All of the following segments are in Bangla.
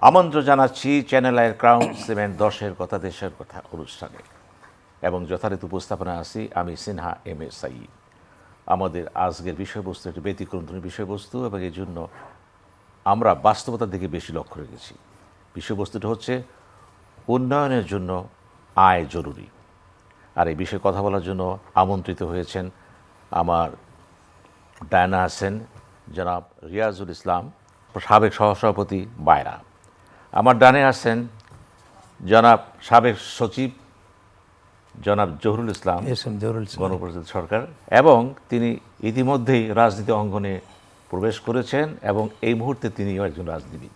আমন্ত্রণ জানাচ্ছি চ্যানেল আইয়ের ক্রাউন সিমেন্ট 10-এর কথা দেশের কথা অনুষ্ঠানে এবং যথারীতি উপস্থাপনা আছি আমি সিনহা এম এ সাইদ। আমাদের আজকের বিষয়বস্তু একটি ব্যতিক্রমধর্মী বিষয়বস্তু এবং এই জন্য আমরা বাস্তবতার দিকে বেশি লক্ষ্য রেখেছি। বিষয়বস্তুটা হচ্ছে উন্নয়নের জন্য আয় জরুরি। আর এই বিষয়ে কথা বলার জন্য আমন্ত্রিত হয়েছেন আমার ডায়না হাসেন, জনাব রিয়াজুল ইসলাম, সাবেক সহসভাপতি বায়রা। আমার ডানে আছেন জনাব সাবেক সচিব জনাব জহুরুল ইসলাম, গণপরিষদ সরকার, এবং তিনি ইতিমধ্যেই রাজনীতি অঙ্গনে প্রবেশ করেছেন এবং এই মুহূর্তে তিনিও একজন রাজনীতিবিদ।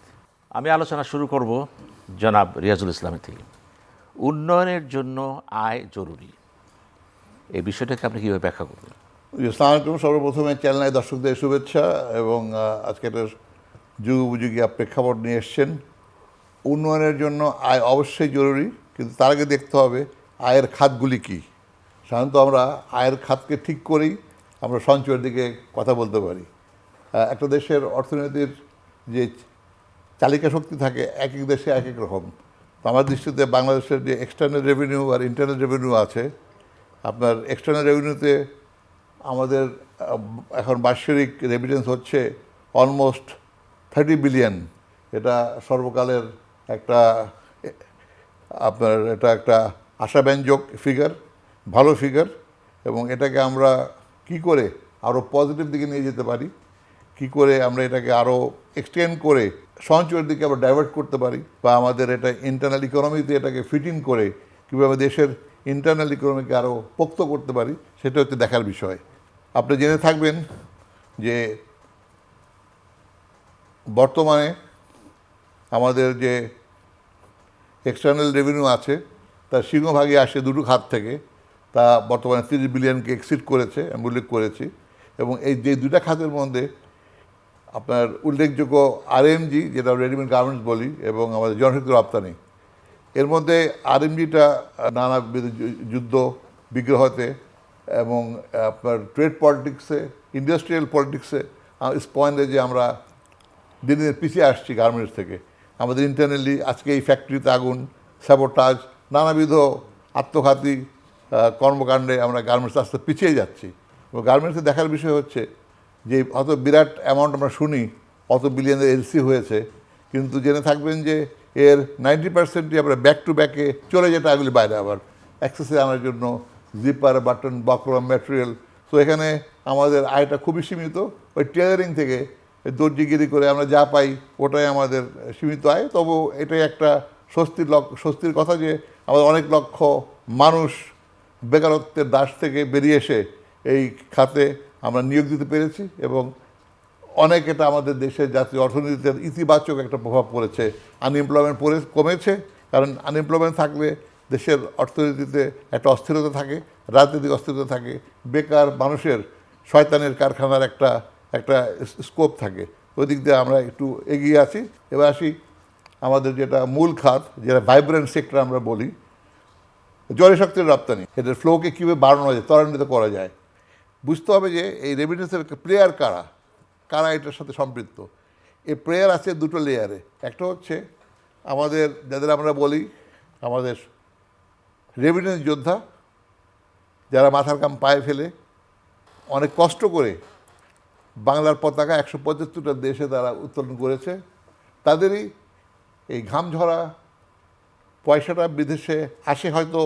আমি আলোচনা শুরু করব জনাব রিয়াজুল ইসলামের থেকে। উন্নয়নের জন্য আয় জরুরি, এই বিষয়টাকে আপনি কীভাবে ব্যাখ্যা করবেন? আসসালামু আলাইকুম। সর্বপ্রথমে চ্যানেলের দর্শকদের শুভেচ্ছা এবং আজকে একটা যুগোপযোগী প্রেক্ষাপট নিয়ে এসছেন। উন্নয়নের জন্য আয় অবশ্যই জরুরি, কিন্তু তার আগে দেখতে হবে আয়ের খাতগুলি কী। সাধারণত আমরা আয়ের খাতকে ঠিক করেই আমরা সঞ্চয়ের দিকে কথা বলতে পারি। একটা দেশের অর্থনীতির যে চালিকা শক্তি থাকে এক এক দেশে এক এক রকম। তো আমার দৃষ্টিতে বাংলাদেশের যে এক্সটার্নাল রেভিনিউ আর ইন্টারনাল রেভিনিউ আছে, আপনার এক্সটার্নাল রেভিনিউতে আমাদের এখন বাৎসরিক রেমিটেন্স হচ্ছে অলমোস্ট 30 বিলিয়ন। এটা সর্বকালের একটা একটা আশাব্যঞ্জক ফিগার, ভালো ফিগার। এবং এটাকে আমরা কি করে আরও পজিটিভ দিকে নিয়ে যেতে পারি, কি করে আমরা এটাকে আরও এক্সটেন্ড করে সঞ্চয়ের দিকে আবার ডাইভার্ট করতে পারি, বা আমাদের এটা ইন্টারনাল ইকোনমিতে এটাকে ফিট ইন করে কীভাবে দেশের ইন্টারনাল ইকোনমিকে আরও পোক্ত করতে পারি, সেটা হচ্ছে দেখার বিষয়। আপনি জেনে থাকবেন যে বর্তমানে আমাদের যে এক্সটার্নাল রেভিনিউ আছে তার সিংহভাগই আসে দুটো খাত থেকে। তা বর্তমানে 30 বিলিয়নকে এক্সিড করেছে, আমি উল্লেখ করেছি। এবং এই যে দুটা খাতের মধ্যে আপনার উল্লেখযোগ্য আরএমজি, যেটা রেডিমেড গার্মেন্টস বলি, এবং আমাদের জনশক্তি রপ্তানি। এর মধ্যে আরএমজিটা নানাবিধ যুদ্ধ বিগ্রহতে এবং আপনার ট্রেড পলিটিক্সে, ইন্ডাস্ট্রিয়াল পলিটিক্সে স্পয়েলে যে আমরা দিনে দিনে পিছিয়ে আসছি গার্মেন্টস থেকে। আমাদের ইন্টারনালি আজকে এই ফ্যাক্টরিতে আগুন, স্যাবোটাজ, নানাবিধ আত্মঘাতী কর্মকাণ্ডে আমরা গার্মেন্টস আস্তে পিছিয়ে যাচ্ছি। এবং গার্মেন্টসে দেখার বিষয় হচ্ছে যে অত বিরাট অ্যামাউন্ট আমরা শুনি, অত বিলিয়নের এলসি হয়েছে, কিন্তু জেনে থাকবেন যে এর 90%ই আমরা ব্যাক টু ব্যাকে চলে যেটা এগুলি বাইরে আবার অ্যাক্সেসে আনার জন্য জিপার, বাটন, বক্রম, ম্যাটেরিয়াল। তো এখানে আমাদের আয়টা খুবই সীমিত। ওই টেলারিং থেকে দর্জিগিরি করে আমরা যা পাই ওটাই আমাদের সীমিত আয়। তবু এটাই একটা স্বস্তির কথা যে আমাদের অনেক লক্ষ মানুষ বেকারত্বের দাস থেকে বেরিয়ে এসে এই খাতে আমরা নিয়োগ দিতে পেরেছি এবং অনেক এটা আমাদের দেশের জাতীয় অর্থনীতিতে ইতিবাচক একটা প্রভাব পড়েছে। আনএমপ্লয়মেন্ট কমেছে, কারণ আনএমপ্লয়মেন্ট থাকলে দেশের অর্থনীতিতে একটা অস্থিরতা থাকে, রাজনৈতিক অস্থিরতা থাকে, বেকার মানুষের শয়তানের কারখানার একটা স্কোপ থাকে। ওই দিক দিয়ে আমরা একটু এগিয়ে আছি। এবার আসি আমাদের যেটা মূল খাত, যেটা ভাইব্রেন্ট সেক্টর আমরা বলি, জনশক্তির রপ্তানি। এটার ফ্লোকে কীভাবে বাড়ানো যায়, ত্বরান্বিত করা যায়। বুঝতে হবে যে এই রেমিটেন্সের প্লেয়ার কারা এটার সাথে সম্পৃক্ত। এই প্লেয়ার আছে দুটো লেয়ারে। একটা হচ্ছে আমাদের যাদের আমরা বলি আমাদের রেমিটেন্স যোদ্ধা, যারা মাথার কাম পায়ে ফেলে অনেক কষ্ট করে বাংলার পতাকা 175টা দেশে তারা উত্তোলন করেছে। তাদেরই এই ঘাম ঝরা পয়সাটা বিদেশে আসে। হয়তো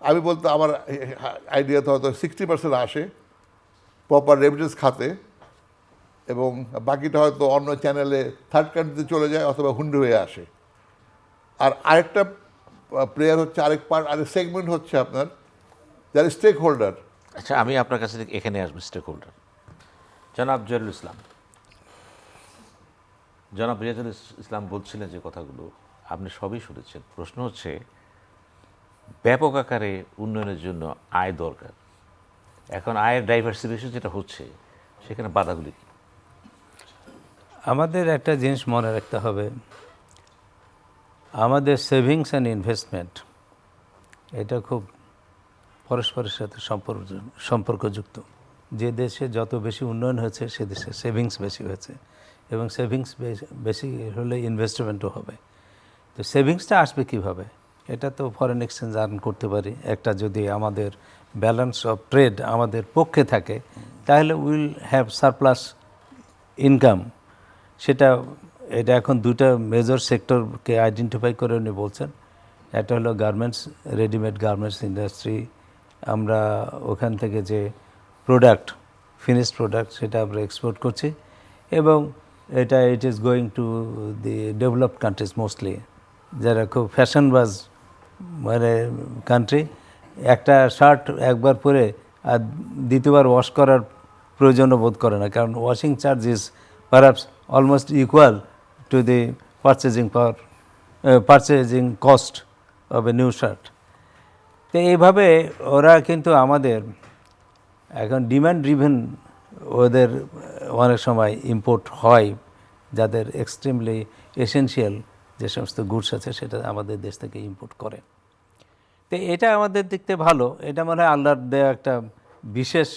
আমি বলতে আমার আইডিয়াতে হয়তো 60% আসে প্রপার রেমিটেন্স খাতে, এবং বাকিটা হয়তো অন্য চ্যানেলে থার্ড কান্ট্রিতে চলে যায় অথবা হুন্ডি হয়ে আসে। আর আরেকটা প্লেয়ার হচ্ছে, আরেক সেগমেন্ট হচ্ছে আপনার যারা স্টেক হোল্ডার। আচ্ছা, আমি আপনার কাছে এখানে আসবো। স্টেক হোল্ডার জনাব জহুরুল ইসলাম, জনাব রিয়াজুল ইসলাম বলছিলেন যে কথাগুলো আপনি সবই শুনেছেন। প্রশ্ন হচ্ছে ব্যাপক আকারে উন্নয়নের জন্য আয় দরকার। এখন আয়ের ডাইভার্সিফিকেশন যেটা হচ্ছে সেখানে বাধাগুলি কি? আমাদের একটা জিনিস মনে রাখতে হবে, আমাদের সেভিংস অ্যান্ড ইনভেস্টমেন্ট এটা খুব পরস্পরের সাথে সম্পর্কযুক্ত। যে দেশে যত বেশি উন্নয়ন হয়েছে সে দেশে সেভিংস বেশি হয়েছে এবং সেভিংস বেশি হলে ইনভেস্টমেন্টও হবে। তো সেভিংসটা আসবে কিভাবে? এটা তো ফরেন এক্সচেঞ্জ আর্ন করতে পারি। একটা যদি আমাদের ব্যালেন্স অফ ট্রেড আমাদের পক্ষে থাকে, তাহলে উইল হ্যাভ সারপ্লাস ইনকাম। এটা এখন দুটা মেজর সেক্টরকে আইডেন্টিফাই করে উনি বলছেন। একটা হলো গার্মেন্টস, রেডিমেড গার্মেন্টস ইন্ডাস্ট্রি। আমরা ওখান থেকে যে প্রোডাক্ট, ফিনিশড প্রোডাক্ট, সেটা আমরা এক্সপোর্ট করছি, এবং it is going to the developed countries mostly, যারা খুব ফ্যাশনবাজ মানে কান্ট্রি। একটা শার্ট একবার পরে আর দ্বিতীয়বার ওয়াশ করার প্রয়োজনও বোধ করে না, কারণ washing charge is perhaps almost equal to the purchasing cost of a new shirt. তো এইভাবে ওরা কিন্তু আমাদের এখন ডিমান্ড ড্রিভেন, ওদের অনেক সময় ইম্পোর্ট হয়, যাদের এক্সট্রিমলি এসেনশিয়াল যে সমস্ত গুডস আছে সেটা আমাদের দেশ থেকে ইম্পোর্ট করে। তো এটা আমাদের দেখতে ভালো, এটা মনে হয় আল্লাহর দেওয়া একটা বিশেষ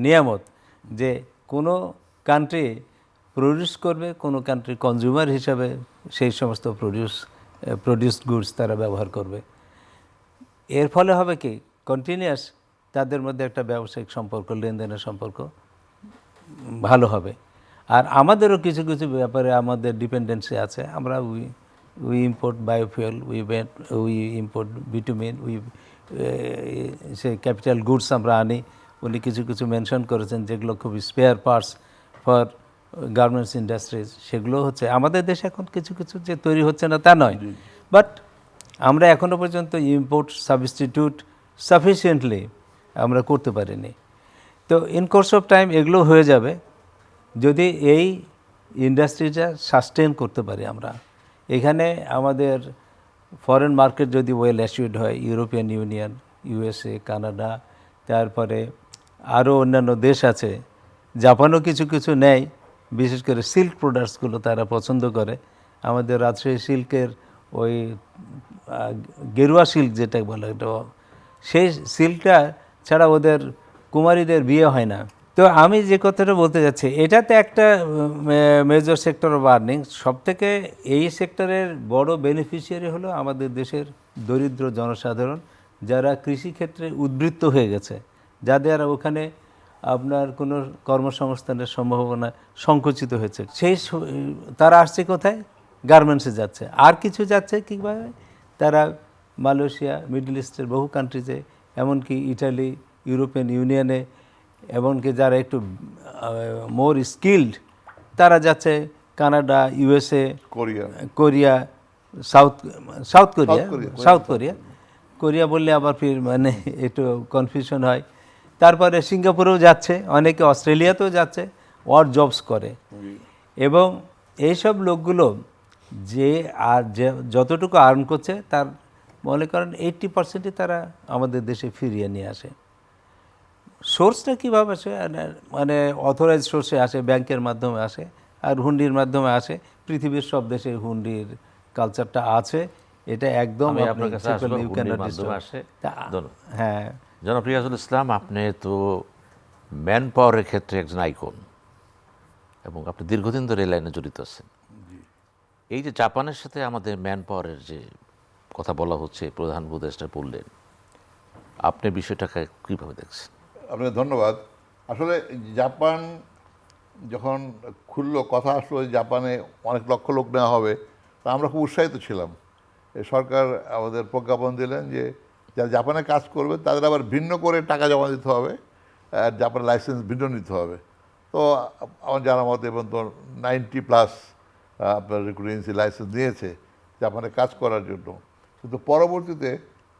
নিয়ামত, যে কোনো কান্ট্রি প্রডিউস করবে, কোনো কান্ট্রি কনজিউমার হিসাবে সেই সমস্ত প্রডিউসড গুডস তারা ব্যবহার করবে। এর ফলে হবে কি, কন্টিনিউয়াস তাদের মধ্যে একটা ব্যবসায়িক সম্পর্ক, লেনদেনের সম্পর্ক ভালো হবে। আর আমাদেরও কিছু কিছু ব্যাপারে আমাদের ডিপেন্ডেন্সি আছে। আমরা we import biofuel, we import bitumen, সেই ক্যাপিটাল গুডস আমরা আনি। উনি কিছু কিছু মেনশন করেছেন যেগুলো খুব spare parts for garments industries, সেগুলো হচ্ছে আমাদের দেশে এখন কিছু কিছু যে তৈরি হচ্ছে না তা নয়, বাট আমরা এখনও পর্যন্ত ইম্পোর্ট সাবস্টিটিউট সাফিসিয়েন্টলি আমরা করতে পারিনি। তো ইন কোর্স অফ টাইম এগুলো হয়ে যাবে যদি এই ইন্ডাস্ট্রিটা সাস্টেন করতে পারি আমরা। এখানে আমাদের ফরেন মার্কেট যদি ওয়েল অ্যাসিউড হয়, ইউরোপিয়ান ইউনিয়ন, ইউএসএ, কানাডা, তারপরে আরও অন্যান্য দেশ আছে, জাপানও কিছু কিছু নেয়, বিশেষ করে সিল্ক প্রোডাক্টসগুলো তারা পছন্দ করে। আমাদের রাজশাহী সিল্কের ওই গেরুয়া সিল্ক যেটা বলে, সেই সিল্কটা ছাড়া ওদের কুমারীদের বিয়ে হয় না। তো আমি যে কথাটা বলতে যাচ্ছি, এটাতে একটা মেজর সেক্টর অফ আর্নিং। সবথেকে এই সেক্টরের বড় বেনিফিশিয়ারি হলো আমাদের দেশের দরিদ্র জনসাধারণ, যারা কৃষিক্ষেত্রে উদ্বৃত্ত হয়ে গেছে, যাদের ওখানে আপনার কোনো কর্মসংস্থানের সম্ভাবনা সংকুচিত হয়েছে, তারা আসছে কোথায়? গার্মেন্টসে যাচ্ছে। আর কিছু যাচ্ছে কীভাবে? তারা মালয়েশিয়া, মিডল ইস্টের বহু কান্ট্রিজে, এমনকি ইটালি, ইউরোপিয়ান ইউনিয়নে, এমনকি যারা একটু মোর স্কিল্ড তারা যাচ্ছে Canada, USA, Korea, south Korea বললে আবার ফির একটু কনফিউশন হয়। তারপরে সিঙ্গাপুরেও যাচ্ছে, অনেকে অস্ট্রেলিয়াতেও যাচ্ছে, ওয়ার্ক জবস করে। এবং এইসব লোকগুলো যতটুকু আর্ন করছে তার মনে করেন 80%ই তারা আমাদের দেশে ফিরিয়ে নিয়ে আসে। সোর্সটা কীভাবে আসে? অথরাইজ সোর্সে আসে, ব্যাংকের মাধ্যমে আসে, আর হুন্ডির মাধ্যমে আসে। পৃথিবীর সব দেশে হুন্ডির কালচারটা আছে, এটা একদম হ্যাঁ। জনাব রিয়াজুল ইসলাম, আপনি তো ম্যান পাওয়ারের ক্ষেত্রে একজন আইকন, এবং আপনি দীর্ঘদিন ধরে এই লাইনে জড়িত আছেন। এই যে জাপানের সাথে আমাদের ম্যান পাওয়ারের যে কথা বলা হচ্ছে, প্রধান উপদেষ্টা বললেন, আপনি বিষয়টাকে কীভাবে দেখছেন? আপনাকে ধন্যবাদ। আসলে জাপান যখন খুললো, কথা আসলো জাপানে অনেক লক্ষ লোক নেওয়া হবে, তা আমরা খুব উৎসাহিত ছিলাম। সরকার আমাদের প্রজ্ঞাপন দিলেন যে যারা জাপানে কাজ করবে তাদের আবার ভিন্ন করে টাকা জমা দিতে হবে, আর জাপানের লাইসেন্স ভিন্ন নিতে হবে। তো আমার জানা মতে এবং তো 90+ আপনার রিক্রুটেন্সি লাইসেন্স নিয়েছে জাপানে কাজ করার জন্য। কিন্তু পরবর্তীতে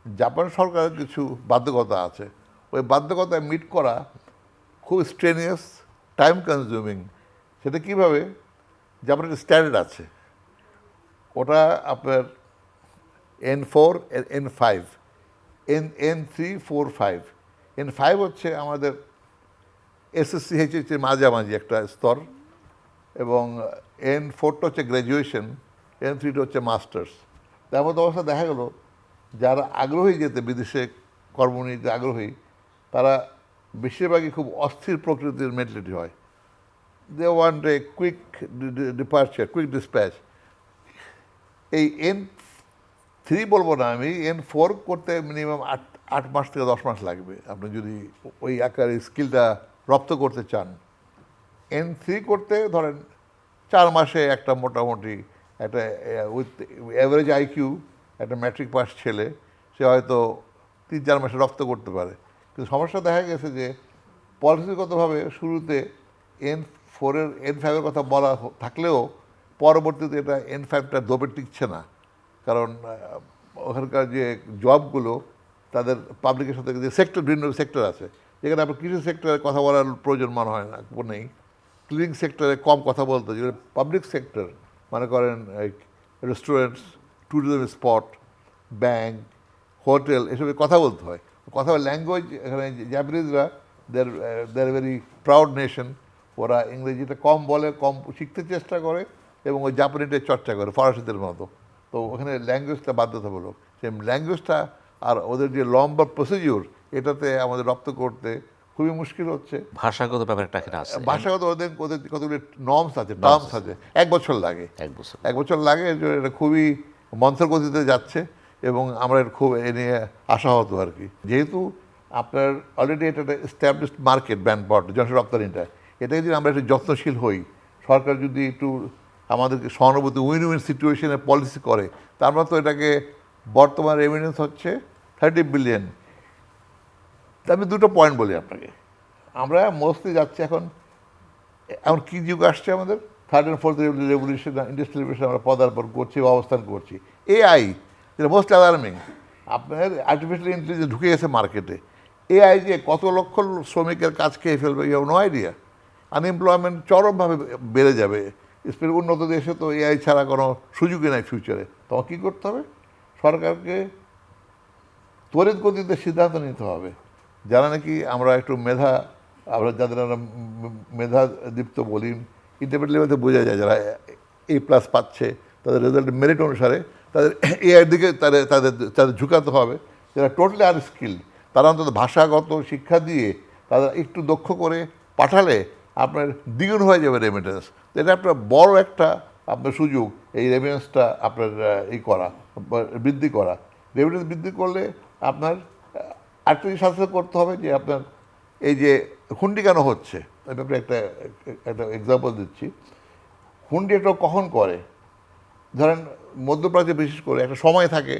জাপান সরকারের কিছু বাধ্যকতা আছে, ওই বাধ্যকতায় মিট করা খুব স্ট্রেনিয়াস, টাইম কনজিউমিং। সেটা কীভাবে? জাপানের স্ট্যান্ডার্ড আছে, ওটা আপনার N4, N5, N3, 4, 5। N5 হচ্ছে আমাদের SSC HSC মাঝামাঝি একটা স্তর, এবং N4টা হচ্ছে গ্র্যাজুয়েশন, N3টা হচ্ছে মাস্টার্স। তার মতো অবস্থা দেখা গেল যারা আগ্রহী যেতে, বিদেশে কর্ম নিতে আগ্রহী, তারা বেশিরভাগই খুব অস্থির প্রকৃতির মেন্টালিটি হয়। They want a quick departure, quick dispatch. এই N3 বলবো না আমি, N4 করতে মিনিমাম 8 মাস থেকে 10 মাস লাগবে আপনি যদি ওই আকারে স্কিলটা রপ্ত করতে চান। N3 করতে ধরেন 4 মাসে একটা মোটামুটি একটা উইথ অ্যাভারেজ IQ একটা ম্যাট্রিক পাস ছেলে সে হয়তো 3-4 মাসে রপ্ত করতে পারে। কিন্তু সমস্যা দেখা গেছে যে পলিসিগতভাবে শুরুতে N5-এর কথা বলা থাকলেও পরবর্তীতে এটা N5টা দোপে টিকছে না, কারণ ওখানকার যে জবগুলো তাদের পাবলিকের সাথে যে সেক্টর, বিভিন্ন সেক্টর আছে যেখানে আপনার কৃষি সেক্টরে কথা বলার প্রয়োজন মনে হয় না, নেই। ক্লিনিং সেক্টরে কম কথা বলতে, যেগুলো পাবলিক সেক্টর মনে করেন restaurants, tourism spot, bank, hotel, এসবে কথা বলতে হয়। কথা ল্যাঙ্গুয়েজ, এখানে জাপানিজরা দেয়ার ভেরি প্রাউড নেশন, ওরা ইংরেজিটা কম বলে, কম শিখতে চেষ্টা করে এবং ওই জাপানিটাই চর্চা করে ফরাসিদের মতো। তো ওখানে ল্যাঙ্গুয়েজটা বাধ্যতামূলক, সেই ল্যাঙ্গুয়েজটা আর ওদের যে লম্বা প্রসিডিউর, এটাতে আমাদের রপ্ত করতে খুবই মুশকিল হচ্ছে। ভাষাগত ব্যাপারটা এখানে আছে, ভাষাগত ওদের ওদের কতগুলি নর্মস আছে, টার্মস আছে, 1 বছর লাগে। 1 বছর লাগে, এটা খুবই মন্থর গতিতে যাচ্ছে এবং আমরা খুব এ নিয়ে আশাহত আর কি। যেহেতু আপনার অলরেডি এটা একটা এস্টাবলিশড মার্কেট ব্যান্ড জনসংখ্যা রপ্তানিটা, এটাকে যদি আমরা একটু যত্নশীল হই, সরকার যদি একটু আমাদেরকে সহানুভূতি উইন উইন সিচুয়েশনে পলিসি করে, তার তো এটাকে বর্তমান রেমিটেন্স হচ্ছে 30 বিলিয়ন। আমি দুটো পয়েন্ট বলি আপনাকে। আমরা মোস্টলি যাচ্ছি এখন কী যুগ আসছে আমাদের, 3rd and 4th revolution, industrial revolution আমরা পদার্পণ করছি বা অবস্থান করছি। AI, যেটা মোস্ট অ্যালার্মিং, আপনার আর্টিফিশিয়াল ইন্টেলিজেন্স ঢুকে গেছে মার্কেটে। AI যে কত লক্ষ শ্রমিকের কাজ খেয়ে ফেলবে, you have no idea. Unemployment চরমভাবে বেড়ে যাবে। স্পেশালি উন্নত দেশে তো AI ছাড়া কোনো সুযোগই নাই ফিউচারে। তখন কী করতে হবে? সরকারকে ত্বরিত গতিতে সিদ্ধান্ত নিতে হবে। যারা নাকি আমরা একটু আমরা যাদের আমরা মেধাদীপ্ত বলি, ইন্টারমিডিয়েট লেভেলতে বোঝা যায় যারা A+ পাচ্ছে, তাদের রেজাল্ট মেরিট অনুসারে তাদের AI দিকে তাদের তাদের তাদের ঝুঁকাতে হবে। যারা টোটালি আনস্কিল্ড, তারা অন্তত ভাষাগত শিক্ষা দিয়ে তাদের একটু দক্ষ করে পাঠালে আপনার দ্বিগুণ হয়ে যাবে রেমিটেন্স। এটা আপনার বড় একটা আপনার সুযোগ, এই রেমিটেন্সটা আপনার বৃদ্ধি করা। রেমিটেন্স বৃদ্ধি করলে আপনার আরেকটা জিনিস সাথে করতে হবে যে আপনার এই যে হুন্ডি কেন হচ্ছে, এটা একটা এক্সাম্পল দিচ্ছি। হুন্ডি এটা কখন করে? ধরেন মধ্যপ্রাচ্যে বিশেষ করে একটা সময় থাকে,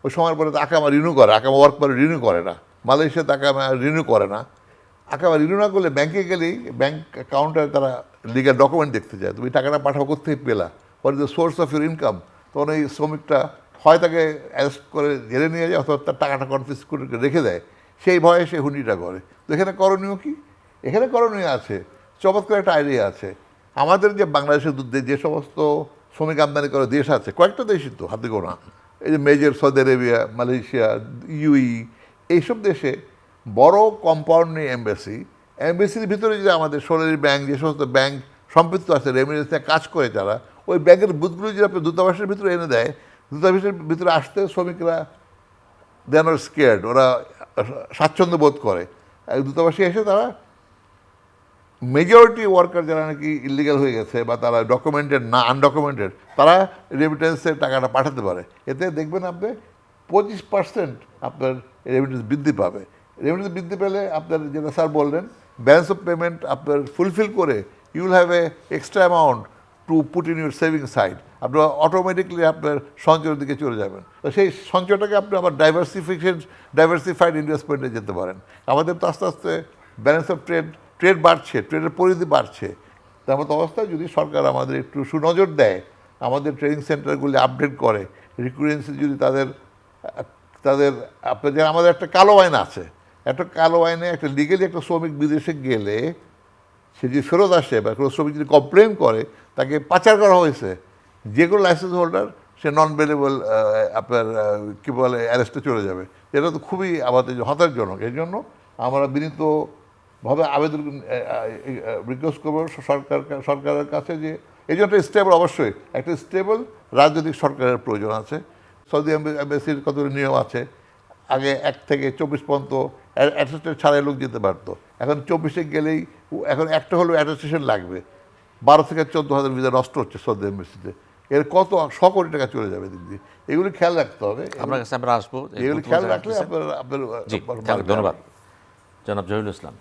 ওই সময়ের পরে তো আকামা রিনিউ করে, আকামা ওয়ার্ক পরে রিনিউ করে না। মালয়েশিয়াতে আকামা রিনিউ করে না। আকামা রিনিউ না করলে ব্যাংকে গেলেই ব্যাংক অ্যাকাউন্টে তারা লিগাল ডকুমেন্ট দেখতে চায়, তুমি টাকাটা পাঠাও কোথেকে পেলা, what is the source of your income. তখন এই শ্রমিকটা হয় তাকে অ্যারেস্ট করে জেলে নিয়ে যায়, অথবা তার টাকাটা কনফিস করে রেখে দেয়। সেই ভয়ে সে হুন্ডিটা করে। তো এখানে করণীয় কি? এখানে করণীয় আছে, চমৎকার একটা আইডিয়া আছে। আমাদের যে বাংলাদেশের যে সমস্ত শ্রমিক আমদানি করা দেশ আছে, কয়েকটা দেশই তো হাতে গোনা, এই যে major Saudi Arabia, Malaysia, UAE, এইসব দেশে বড় কম্পাউন্ড নেই এমবেসির ভিতরে যে আমাদের সোনালী ব্যাংক, যে সমস্ত ব্যাংক সম্পৃক্ত আছে রেমিটেন্স নিয়ে কাজ করে যারা, ওই ব্যাংকের বুথগুলো যদি আপনি দূতাবাসের ভিতরে এনে দেয়, দূতাবাসের ভিতরে আসতে শ্রমিকরা দে আর নট স্কেয়ার্ড, ওরা স্বাচ্ছন্দ্য বোধ করে। দূতাবাসে এসে তারা মেজরিটি ওয়ার্কার যারা নাকি ইলিগাল হয়ে গেছে বা তারা ডকুমেন্টেড না, আনডকুমেন্টেড, তারা রেমিটেন্সের টাকাটা পাঠাতে পারে। এতে দেখবেন আপনি 25% আপনার রেমিটেন্স বৃদ্ধি পাবে। রেমিটেন্স বৃদ্ধি পেলে আপনার, যেটা স্যার বললেন, ব্যালেন্স অফ পেমেন্ট আপনার ফুলফিল করে you will have a extra amount to put in your saving side. আপনার অটোমেটিকলি আপনার সঞ্চয়ের দিকে চলে যাবেন। তো সেই সঞ্চয়টাকে আপনি আবার ডাইভার্সিফাইড ইনভেস্টমেন্টে যেতে পারেন। আমাদের তো আস্তে আস্তে ব্যালেন্স অফ ট্রেড বাড়ছে, ট্রেডের পরিধি বাড়ছে। তার মতো অবস্থায় যদি সরকার আমাদের একটু সুনজর দেয়, আমাদের ট্রেনিং সেন্টারগুলি আপডেট করে, রিকুরেন্সি যদি তাদের আপনার, যে আমাদের একটা কালো আইন আছে, একটা কালো আইনে একটা লিগেলি একটা শ্রমিক বিদেশে গেলে সে যদি ফেরত আসে বা কোনো শ্রমিক যদি কমপ্লেন করে তাকে পাচার করা হয়েছে, যে কোনো লাইসেন্স হোল্ডার সে নন বেলেবল আপনার কী বলে অ্যারেস্টে চলে যাবে। এটা তো খুবই আমাদের হতাশজনক। এই জন্য আমরা বিনীতভাবে আবেদন রিকোয়েস্ট করবো সরকারের কাছে যে এই জন্য একটা স্টেবল, অবশ্যই একটা স্টেবল রাজনৈতিক সরকারের প্রয়োজন আছে। সৌদি এম্বাসির কতগুলো নিয়ম আছে। আগে 1 থেকে 24 পর্যন্ত অ্যাটেস্টেড ছাড়াই লোক যেতে পারতো, এখন 24-এ গেলেই এখন একটা হলেও অ্যাটেস্টেশন লাগবে। 12 থেকে 14,000 ভিসা নষ্ট হচ্ছে সৌদি এম্বাসিতে। এর কত 100 কোটি টাকা চলে যাবে দিক দিয়ে। এগুলি খেয়াল রাখতে হবে। আপনার কাছে আমরা আসবো। এগুলি খেয়াল রাখলে আপনার জি, ধন্যবাদ জনাব জহিরুল ইসলাম।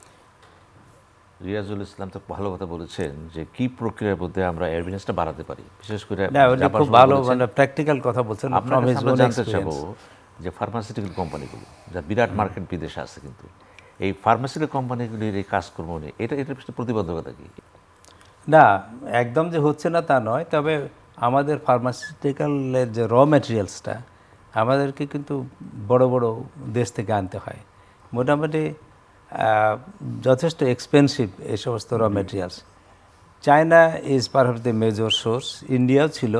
রিয়াজুল ইসলাম তো ভালো কথা বলেছেন যে কি প্রক্রিয়ার মধ্যে আমরা এভিডেন্সটা বাড়াতে পারি, বিশেষ করে না ওটা জাপান খুব শুরু ভালো করেছেন। মানে প্র্যাকটিক্যাল কথা বলছেন আপনার from কাছে his আমরা own জানতে চাবো experience। যে ফার্মাসিউটিক্যাল কোম্পানিগুলো যা বিরাট মার্কেট বিদেশে আছে, কিন্তু এই ফার্মাসিউটিক্যাল কোম্পানিগুলির এই কাজকর্ম নিয়ে এটার পিছনে প্রতিবন্ধকতা কি? না একদম যে হচ্ছে না তা নয়, তবে আমাদের ফার্মাসিউটিক্যালের যে র ম্যাটেরিয়ালসটা আমাদেরকে কিন্তু বড় বড় দেশ থেকে আনতে হয়। মোটামুটি যথেষ্ট এক্সপেন্সিভ এই সমস্ত র materials. China is perhaps the major source, ইন্ডিয়াও ছিল,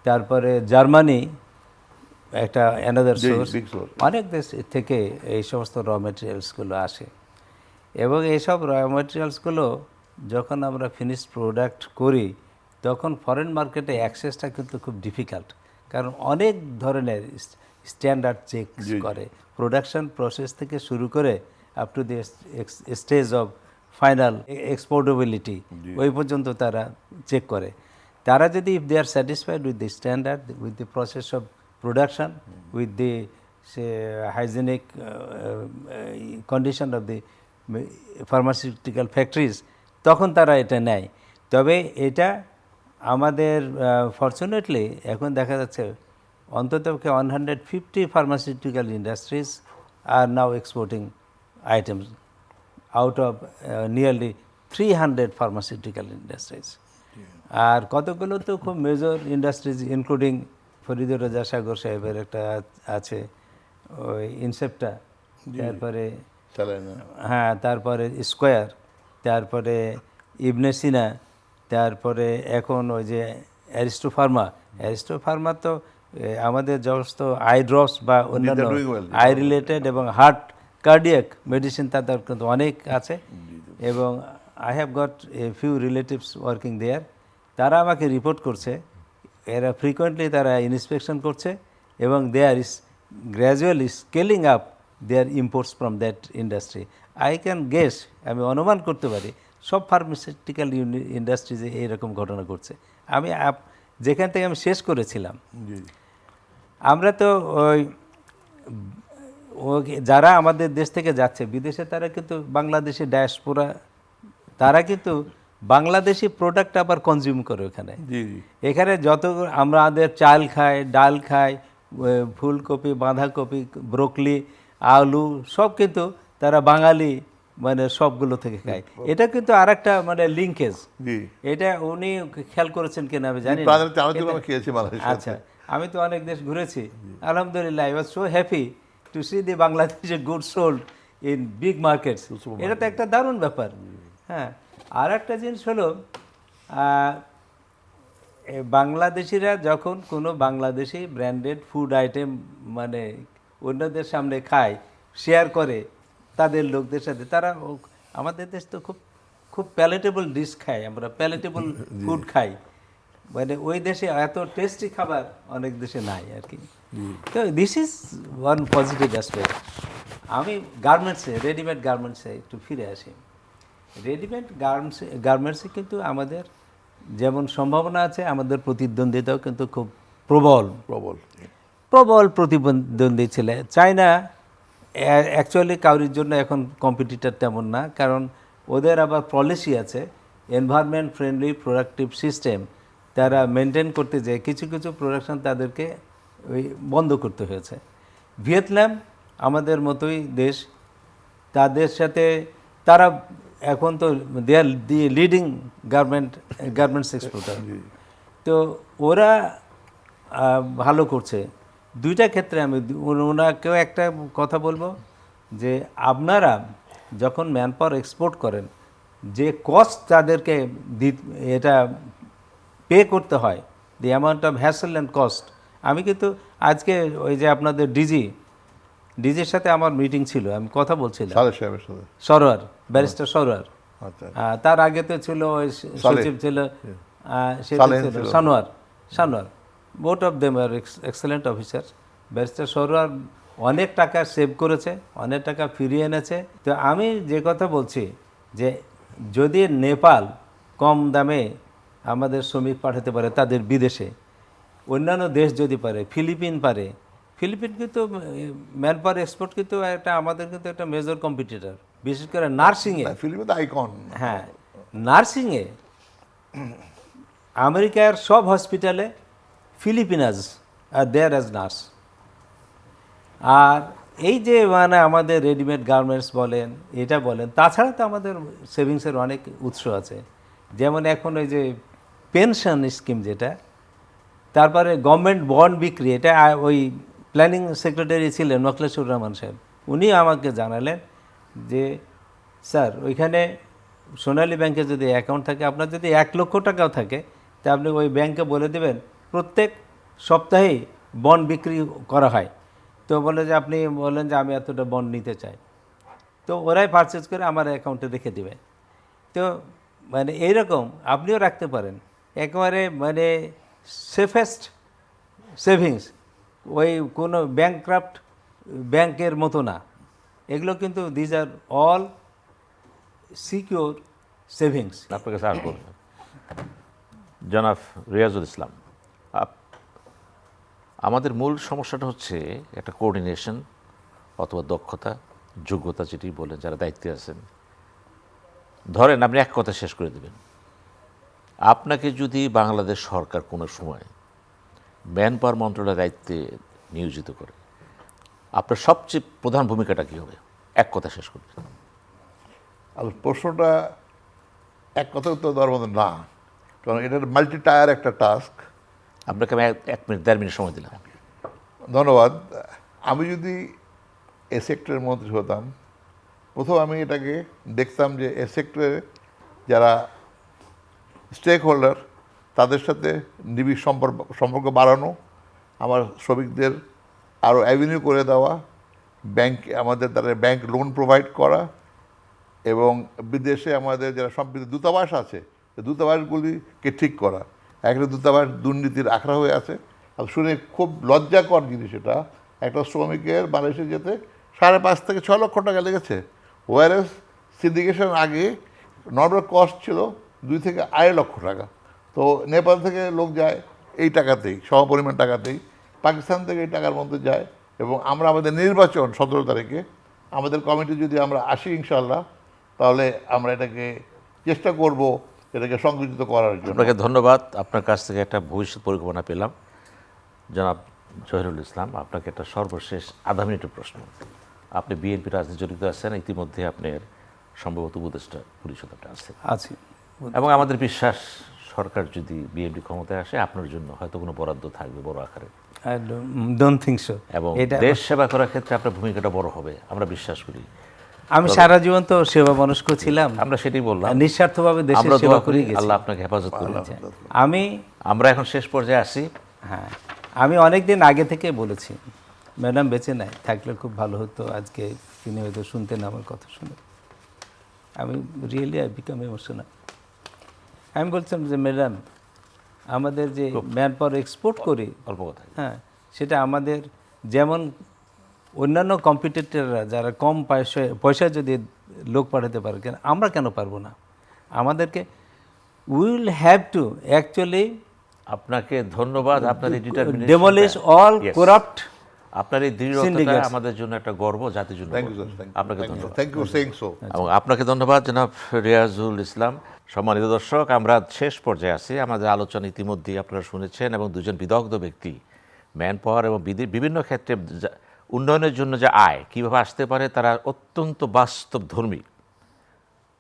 তারপরে জার্মানি একটা অ্যানাদার জি, সোর্স, big source। অনেক দেশ থেকে এই সমস্ত র ম্যাটেরিয়ালসগুলো আসে। এবং এইসব র ম্যাটেরিয়ালসগুলো যখন আমরা ফিনিশ প্রোডাক্ট করি তখন ফরেন মার্কেটে অ্যাক্সেসটা কিন্তু খুব ডিফিকাল্ট, কারণ অনেক ধরনের স্ট্যান্ডার্ড চেক করে, প্রোডাকশন প্রসেস থেকে শুরু করে up to the stage of final exportability ওই পর্যন্ত তারা চেক করে। তারা যদি if they are satisfied with the standard, with the process of production, with the hygienic condition of the pharmaceutical factories, তখন তারা এটা নেয়। তবে এটা আমাদের ফর্চুনেটলি এখন দেখা যাচ্ছে অন্ততপক্ষে 150 pharmaceutical industries are now exporting items out of nearly 300 pharmaceutical industries. আর কতগুলো তো খুব মেজর ইন্ডাস্ট্রিজ ইনক্লুডিং ফরিদুর রাজা সাগর সাহেবের একটা আছে ওই ইনসেপ্টা, তারপরে হ্যাঁ, তারপরে স্কোয়ার, তারপরে ইবনে সিনা, তারপরে এখন ওই যে অ্যারিস্টো ফার্মা তো আমাদের সমস্ত আই ড্রপস বা অন্যান্য আই রিলেটেড এবং হার্ট কার্ডিয়াক মেডিসিন তাদের কিন্তু অনেক আছে। এবং I have got a few relatives working there. তারা আমাকে রিপোর্ট করছে এরা ফ্রিকোয়েন্টলি তারা ইন্সপেকশন করছে এবং they are is gradually scaling up their imports from that industry. I can guess, আমি অনুমান করতে পারি সব ফার্মাসিউটিক্যাল ইন্ডাস্ট্রিজে এইরকম ঘটনা ঘটছে। আমি যেখান থেকে আমি শেষ করেছিলাম, আমরা তো ওই যারা আমাদের দেশ থেকে যাচ্ছে বিদেশে, তারা কিন্তু বাংলাদেশি ডায়াসপোরা, তারা কিন্তু বাংলাদেশি প্রোডাক্ট আবার কনজিউম করে ওখানে। এখানে যত আমাদের চাল খাই, ডাল খাই, ফুলকপি, বাঁধাকপি, ব্রোকলি, আলু সব কিন্তু তারা বাঙালি মানে সবগুলো থেকে খায়। এটা কিন্তু আর একটা মানে লিঙ্কেজ, এটা উনি খেয়াল করেছেন কিনা আমি জানি না। আচ্ছা, আমি তো অনেক দেশ ঘুরেছি, আলহামদুলিল্লাহ I was so happy to see the Bangladesh good sold in big markets. এটা তো একটা দারুণ ব্যাপার। হ্যাঁ, আর একটা জিনিস হলো বাংলাদেশিরা যখন কোনো বাংলাদেশি ব্র্যান্ডেড ফুড আইটেম মানে অন্যদের সামনে খায়, শেয়ার করে তাদের লোকদের সাথে, তারা আমাদের দেশ তো খুব খুব প্যালেটেবল ডিশ খাই, আমরা প্যালেটেবল ফুড খাই, মানে ওই দেশে এত টেস্টি খাবার অনেক দেশে নাই আর কি। তো this is one positive aspect. আমি গার্মেন্টসে, রেডিমেড গার্মেন্টসে একটু ফিরে আসি। রেডিমেড গার্মেন্টসে কিন্তু আমাদের যেমন সম্ভাবনা আছে, আমাদের প্রতিদ্বন্দ্বিতাও কিন্তু খুব প্রবল প্রতিদ্বন্দ্বী ছিল। চায়না অ্যাকচুয়ালি কাউরির জন্য এখন কম্পিটিটর তেমন না, কারণ ওদের আবার পলিসি আছে এনভায়রনমেন্ট ফ্রেন্ডলি প্রোডাক্টিভ সিস্টেম, তারা মেনটেন করতে যায় কিছু কিছু প্রোডাকশন তাদেরকে ওই বন্ধ করতে হয়েছে। ভিয়েতনাম আমাদের মতোই দেশ, তাদের সাথে তারা এখন তো দে আর দি লিডিং গার্মেন্টস এক্সপোর্টার। তো ওরা ভালো করছে দুইটা ক্ষেত্রে। আমি ওনাকেও একটা কথা বলবো যে আপনারা যখন ম্যান পাওয়ার এক্সপোর্ট করেন, যে কস্ট তাদেরকে এটা পে করতে হয়, দি amount of hassle and cost. আমি কিন্তু আজকে ওই যে আপনাদের ডিজির সাথে আমার মিটিং ছিল, আমি কথা বলছিলাম সরোয়ার, ব্যারিস্টার সরোয়ার, তার আগে তো ছিল ওই সচিব ছিল Sanowar, both of them are excellent officer. Barrister Sarwar অনেক টাকা সেভ করেছে, অনেক টাকা ফিরিয়ে এনেছে। তো আমি যে কথা বলছি যে যদি নেপাল কম দামে আমাদের শ্রমিক পাঠাতে পারে তাদের বিদেশে, অন্যান্য দেশ যদি পারে, ফিলিপিন পারে, ফিলিপিন কিন্তু ম্যান পাওয়ার এক্সপোর্ট কিন্তু একটা আমাদের কিন্তু একটা মেজর কম্পিটিটর, বিশেষ করে নার্সিংয়ে। ফিলিপিন আইকন। হ্যাঁ, নার্সিংয়ে আমেরিকার সব হসপিটালে ফিলিপিনাজ আর দেয়ার অ্যাজ নার্স। আর এই যে মানে আমাদের রেডিমেড গার্মেন্টস বলেন, এটা বলেন, তাছাড়া তো আমাদের সেভিংসের অনেক উৎস আছে। যেমন এখন ওই যে পেনশন স্কিম যেটা, তারপরে গভর্নমেন্ট বন্ড বিক্রি, এটা ওই প্ল্যানিং সেক্রেটারি ছিলেন মখলেসুর রহমান সাহেব, উনি আমাকে জানালেন যে স্যার ওইখানে সোনালী ব্যাংকে যদি অ্যাকাউন্ট থাকে, আপনার যদি 1 লক্ষ টাকাও থাকে, তা আপনি ওই ব্যাংকে বলে দেবেন প্রত্যেক সপ্তাহেই বন্ড বিক্রি করা হয়। তো বলে যে আপনি বলেন যে আমি এতটা বন্ড নিতে চাই, তো ওরাই পারচেজ করে আমার অ্যাকাউন্টে রেখে দেবে। তো মানে এইরকম আপনিও রাখতে পারেন, একেবারে মানে সেফেস্ট সেভিংস, ওই কোনো ব্যাংকক্রাফট ব্যাংকের মতো না। এগুলো কিন্তু these are all secure savings. আপনার কাছে আর করবেন জনাব রিয়াজুল ইসলাম, আমাদের মূল সমস্যাটা হচ্ছে একটা কোঅর্ডিনেশন অথবা দক্ষতা, যোগ্যতা, যেটি বলেন যারা দায়িত্বে আছেন। ধরেন আপনি এক কথা শেষ করে দেবেন, আপনাকে যদি বাংলাদেশ সরকার কোনো সময় ম্যান পাওয়ার মন্ত্রণালয়ের দায়িত্বে নিয়োজিত করে, আপনার সবচেয়ে প্রধান ভূমিকাটা কী হবে? এক কথা শেষ করবেন। আর প্রশ্নটা এক কথা উত্তর দেওয়ার মতো না, কারণ এটা মাল্টি টায়ার একটা টাস্ক। আপনাকে আমি 1 মিনিট 1.5 মিনিট সময় দিলাম। ধন্যবাদ। আমি যদি এ সেক্টরের মন্ত্রী হতাম, প্রথম আমি এটাকে দেখতাম যে এ সেক্টরে যারা স্টেক হোল্ডার তাদের সাথে নিবিড় সম্পর্ক বাড়ানো, আমার শ্রমিকদের আরও অ্যাভিনিউ করে দেওয়া, আমাদের দ্বারা ব্যাংক লোন প্রোভাইড করা, এবং বিদেশে আমাদের যারা সম্পৃক্ত দূতাবাস আছে, দূতাবাসগুলিকে ঠিক করা। একটা দূতাবাস দুর্নীতির আখড়া হয়ে আছে। আর শুনে খুব লজ্জাকর জিনিস, এটা একটা শ্রমিকের বাংলাদেশে যেতে 5.5 থেকে 6 লক্ষ টাকা লেগেছে, ওয়ারএস সিন্ডিকেশন আগে নর্মাল কস্ট ছিল 2 থেকে 2.5 লক্ষ টাকা। তো নেপাল থেকে লোক যায় এই টাকাতেই, সমপরিমাণ টাকাতেই, পাকিস্তান থেকে এই টাকার মধ্যে যায়। এবং আমরা আমাদের নির্বাচন 17 তারিখে আমাদের কমিটি যদি আমরা আসি ইনশাল্লাহ, তাহলে আমরা এটাকে চেষ্টা করব এটাকে সংকুচিত করার জন্য। আপনাকে ধন্যবাদ। আপনার কাছ থেকে একটা ভবিষ্যৎ পরিকল্পনা পেলাম। জনাব জহিরুল ইসলাম, আপনাকে একটা সর্বশেষ আধা মিনিটের প্রশ্ন। আপনি বিএনপি রাজনীতি জড়িত আছেন, ইতিমধ্যে আপনার সম্ভবত উপদেষ্টা পরিষদ আছে, আছি, এবং আমাদের বিশ্বাস সরকার যদি বিএনপি ক্ষমতায় আসে, আপনার জন্য হয়তো কোনো বরাদ্দ থাকবে বড় আকারে, আই ডোন্ট থিঙ্ক সো। এবং দেশ সেবা করার ক্ষেত্রে আপনার ভূমিকাটা বড় হবে, আমরা বিশ্বাস করি। আমি সারা জীবন তো সেবা মনস্ক ছিলাম, আমরা সেটাই বললাম, নিঃস্বার্থভাবে দেশের আমরা সেবা দোয়া করে করি গেছি। আল্লাহ আপনাকে হেফাজত করুন। আমরা এখন শেষ পর্যায়ে আসি। হ্যাঁ, আমি অনেক দিন আগে থেকে বলেছি, ম্যাডাম বেঁচে নাই, থাকলে খুব ভালো হতো, আজকে তিনি হয়তো শুনতেন আমার কথা শুনে। আমি রিয়েলি আই বিকাম ইমোশনাল। আমি বলছিলাম যে ম্যাডাম, আমাদের যে ম্যান পাওয়ার এক্সপোর্ট করি, অল্প কথা, হ্যাঁ, সেটা আমাদের যেমন অন্যান্য কম্পিটিটররা যারা কম পয়সায় যদি লোক পাঠাতে পারে, কেন আমরা কেন পারবো না? আমাদেরকে উইল হ্যাভ টু অ্যাকচুয়ালি আপনাকে ধন্যবাদ। আপনার এই ডিটারমিনেশন, ডেমলিশ অল করাপ্ট, আপনার এই দৃঢ়তা আমাদের জন্য একটা গর্ব, জাতির জন্য। থ্যাংক ইউ স্যার, আপনাকে ধন্যবাদ। Thank you saying so. এবং আপনাকে ধন্যবাদ জনাব রিয়াজুল ইসলাম। সম্মানিত দর্শক, আমরা শেষ পর্যায়ে আছি। আমাদের আলোচনা ইতিমধ্যেই আপনারা শুনেছেন, এবং দুজন বিদগ্ধ ব্যক্তি ম্যান পাওয়ার এবং বিভিন্ন ক্ষেত্রে উন্নয়নের জন্য যে আয় কীভাবে আসতে পারে, তারা অত্যন্ত বাস্তবধর্মী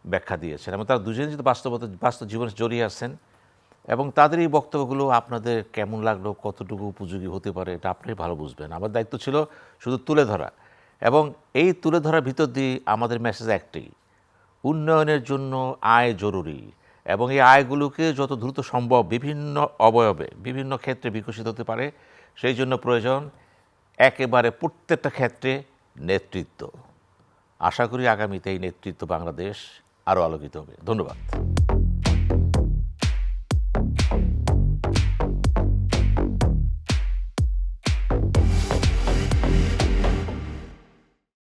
ব্যাখ্যা দিয়েছেন, এবং তারা দুজনেই যদি বাস্তব জীবনে জড়িয়ে আছেন, এবং তাদের এই বক্তব্যগুলো আপনাদের কেমন লাগলো, কতটুকু উপযোগী হতে পারে, এটা আপনি ভালো বুঝবেন। আমার দায়িত্ব ছিল শুধু তুলে ধরা, এবং এই তুলে ধরার ভিতর দিয়ে আমাদের মেসেজ একটাই, উন্নয়নের জন্য আয় জরুরি, এবং এই আয়গুলোকে যত দ্রুত সম্ভব বিভিন্ন অবয়বে বিভিন্ন ক্ষেত্রে বিকশিত হতে পারে, সেই জন্য প্রয়োজন একেবারে প্রত্যেকটা ক্ষেত্রে নেতৃত্ব। আশা করি আগামীতে এই নেতৃত্ব বাংলাদেশ আরও আলোকিত হবে। ধন্যবাদ।